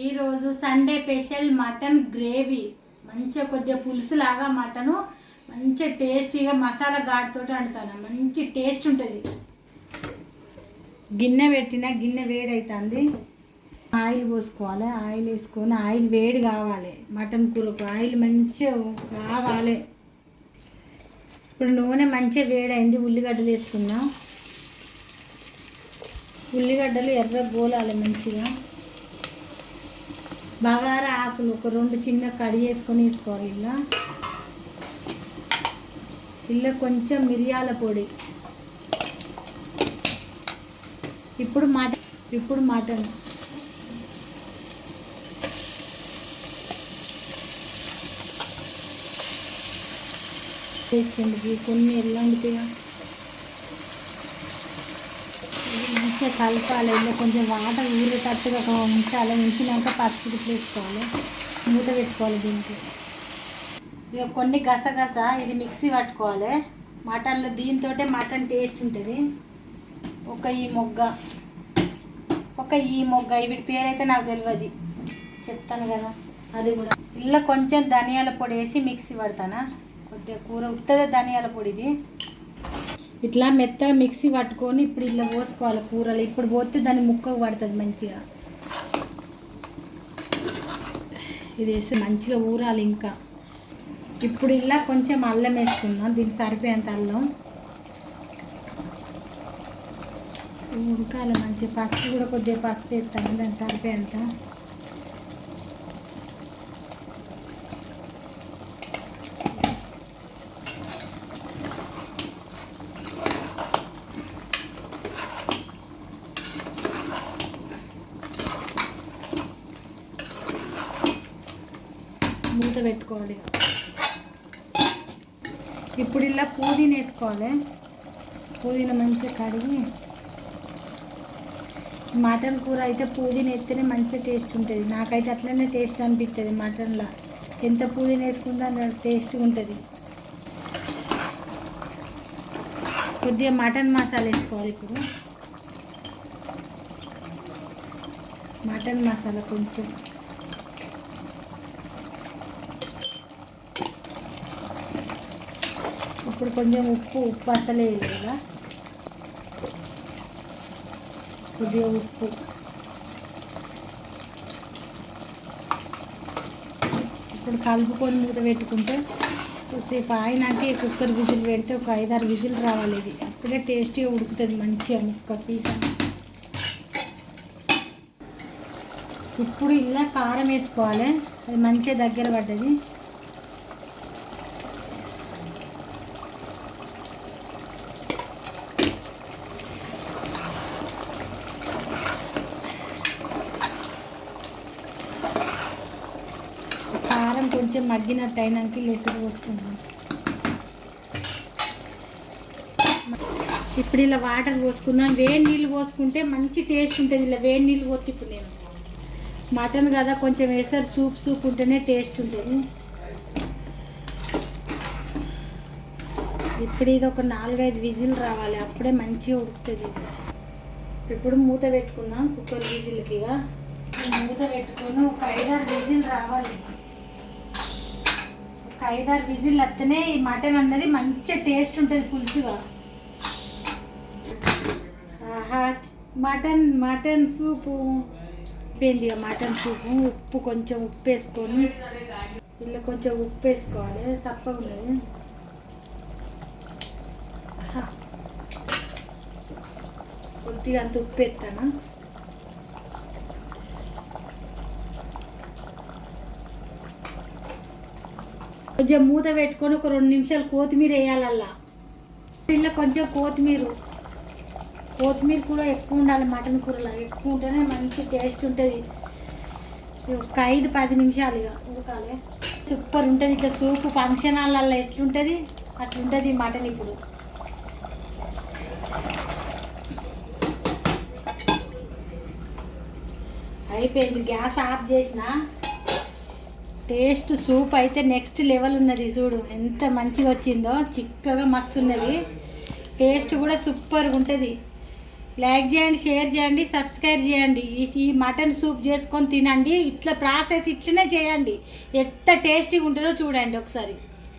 ఈరోజు Sunday special mutton gravy. మంచిగా కొద్దిగా పులుసు లాగా మటను మంచి టేస్టీగా మసాలా ఘాటుతోటి వండుతాను. మంచి టేస్ట్ ఉంటుంది. గిన్నె పెట్టిన గిన్నె వేడవుతుంది. ఆయిల్ పోసుకోవాలి. ఆయిల్ వేసుకొని ఆయిల్ వేడి కావాలి. మటన్ కూరకు ఆయిల్ మంచిగా కాగాలి. ఇప్పుడు నూనె మంచిగా వేడైంది. ఉల్లిగడ్డలు వేసుకుందాం. ఉల్లిగడ్డలు ఎర్ర గోలాలి మంచిగా. బగారా ఆకులు ఒక 2 చిన్న కడి చేసుకొని వేసుకోవాలి. ఇలా కొంచెం మిరియాల పొడి. ఇప్పుడు మటన్ వేసుకోండి. కొన్ని ఎల్లండిపోయా మంచిగా కలపాలి. ఇలా కొంచెం వాటర్ ఊరేటట్టుగా ఉంచాలి. ఉంచినాక పసుపు వేసుకోవాలి. మూత పెట్టుకోవాలి. దీనికి ఇక కొన్ని గసగస ఇది మిక్సీ పట్టుకోవాలి. మటన్లో దీంతో మటన్ టేస్ట్ ఉంటుంది. ఒక ఈ మొగ్గ వీటి పేరైతే నాకు తెలియదు, చెప్తాను కదా. అది కూడా ఇలా కొంచెం ధనియాల పొడి వేసి మిక్సీ పడతాను. కొద్దిగా కూర ఉత్తదే ధనియాల పొడిది. ఇట్లా మెత్తగా మిక్సీ పట్టుకొని ఇప్పుడు ఇలా పోసుకోవాలి కూరలు. ఇప్పుడు పోతే దాన్ని ముక్కకు పడుతుంది మంచిగా. ఇది వేసి మంచిగా ఊరాలి. ఇంకా ఇప్పుడు ఇలా కొంచెం అల్లం వేసుకున్నాం. దీనికి సరిపోయేంత అల్లం ఉడకాలి మంచిగా. పసుపు కూడా కొద్దిగా పసుపు వేస్తాను దానికి సరిపోయేంత. మూత పెట్టుకోవాలి. ఇప్పుడు ఇలా పుదీనా వేసుకోవాలి. పుదీనా మంచిగా కడిగి, మటన్ కూర అయితే పుదీనా వేస్తేనే మంచిగా టేస్ట్ ఉంటుంది. నాకైతే అట్లనే టేస్ట్ అనిపిస్తుంది. మటన్లో ఎంత పుదీనా వేసుకుంటే అంత టేస్ట్గా ఉంటుంది. కొద్దిగా మటన్ మసాలా వేసుకోవాలి. ఇప్పుడు మటన్ మసాలా కొంచెం, ఇప్పుడు కొంచెం ఉప్పు అసలే వేయలేదు. కొద్దిగా ఉప్పు. ఇప్పుడు కలుపుకొని మూత పెట్టుకుంటే కొద్దిసేపు ఆయినాక కుక్కర్ విజిల్ పెడితే ఒక 5-6 విజిల్ రావాలి. ఇది అప్పుడే టేస్టీగా ఉడుకుతుంది మంచిగా ముక్క పీస. ఇప్పుడు ఇలా కారం వేసుకోవాలి. అది మంచిగా దగ్గర పడ్డది. కారం కొంచెం మగ్గినట్టు అయినాక లెసరు పోసుకుందాం. ఇప్పుడు ఇలా వాటర్ పోసుకుందాం. వేడి నీళ్ళు పోసుకుంటే మంచి టేస్ట్ ఉంటుంది. ఇలా వేడి నీళ్ళు పోతే ఇప్పుడు నేను మటన్ కదా కొంచెం వేసారు. సూప్ ఉంటేనే టేస్ట్ ఉంటుంది. ఇప్పుడు ఇది ఒక 4-5 విజిల్ రావాలి. అప్పుడే మంచిగా ఉడుకుతుంది. ఇప్పుడు మూత పెట్టుకుందాం కుక్కర్ విజిల్కి. మూత పెట్టుకొని ఒక 5-6 విజిల్ రావాలి. ఒక 5-6 విజిల్ వస్తేనే ఈ మటన్ అన్నది మంచిగా టేస్ట్ ఉంటుంది పులుసుగా. మటన్ సూపు అయిపోయింది. మటన్ సూపు ఉప్పు కొంచెం ఉప్పు వేసుకొని ఇలా కొంచెం ఉప్పు వేసుకోవాలి. చప్పగా ఉన్నది. కొద్దిగా అంత ఉప్పు వేస్తాను. కొంచెం మూత పెట్టుకొని ఒక 2 నిమిషాలు కొత్తిమీర వేయాలల్లా. ఇలా కొంచెం కొత్తిమీర కూడా ఎక్కువ ఉండాలి. మటన్ కూరలో ఎక్కువ ఉంటేనే మంచి టేస్ట్ ఉంటుంది. ఒక 5-10 నిమిషాలు ఇక ఉడకాలి. సూపర్ ఉంటుంది. ఇట్లా సూపు ఫంక్షన్ హాల్లో ఎట్లుంటుంది అట్లుంటుంది మటన్. ఇప్పుడు అయిపోయింది. గ్యాస్ ఆఫ్ చేసిన. టేస్ట్ సూప్ అయితే నెక్స్ట్ లెవెల్ ఉన్నది. చూడు ఎంత మంచిగా వచ్చిందో. చిక్కగా మస్తు ఉన్నది. టేస్ట్ కూడా సూపర్గా ఉంటుంది. లైక్ చేయండి, షేర్ చేయండి, సబ్స్క్రైబ్ చేయండి. ఈ మటన్ సూప్ చేసుకొని తినండి. ఇట్లా ప్రాసెస్ ఇట్లనే చేయండి, ఎంత టేస్టీగా ఉంటుందో చూడండి ఒకసారి.